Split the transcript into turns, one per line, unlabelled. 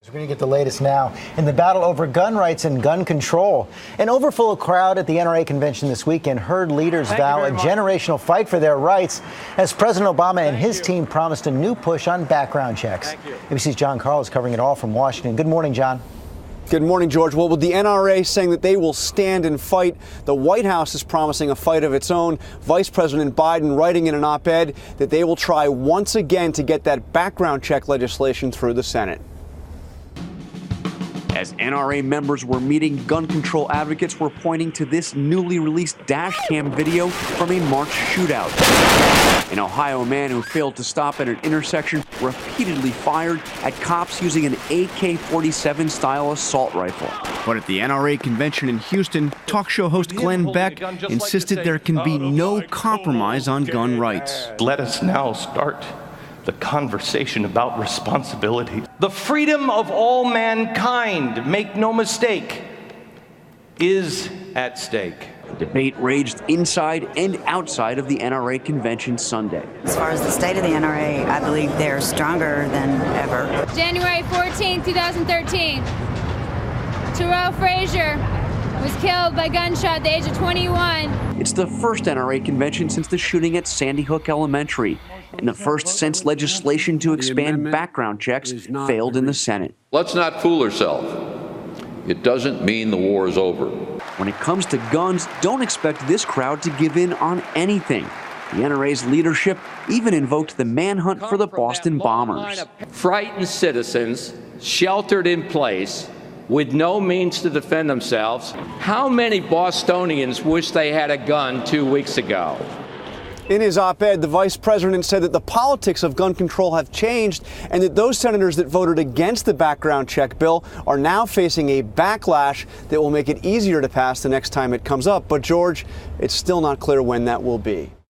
We're going to get the latest now in the battle over gun rights and gun control. An overfull crowd at the NRA convention this weekend heard leaders vow a generational fight for their rights as President Obama and his team promised a new push on background checks. ABC's John Carl is covering it all from Washington. Good morning, John.
Good morning, George. Well, with the NRA saying that they will stand and fight, the White House is promising a fight of its own. Vice President Biden writing in an op-ed that they will try once again to get that background check legislation through the Senate.
As NRA members were meeting, gun control advocates were pointing to this newly released dash cam video from a March shootout. An Ohio man who failed to stop at an intersection repeatedly fired at cops using an AK-47 style assault rifle. But at the NRA convention in Houston, talk show host Glenn Beck insisted there can be no compromise on gun rights.
Let us now start the conversation about responsibility. The freedom of all mankind, make no mistake, is at stake.
The debate raged inside and outside of the NRA convention Sunday.
As far as the state of the NRA, I believe they're stronger than ever.
January 14, 2013, Terrell Frazier was killed by gunshot at the age of 21.
It's the first NRA convention since the shooting at Sandy Hook Elementary, and the first since legislation to expand background checks failed in the Senate.
Let's not fool ourselves. It doesn't mean the war is over.
When it comes to guns, don't expect this crowd to give in on anything. The NRA's leadership even invoked the manhunt for the Boston bombers.
Frightened citizens sheltered in place with no means to defend themselves. How many Bostonians wish they had a gun 2 weeks ago?
In his op-ed, the vice president said that the politics of gun control have changed and that those senators that voted against the background check bill are now facing a backlash that will make it easier to pass the next time it comes up. But, George, it's still not clear when that will be.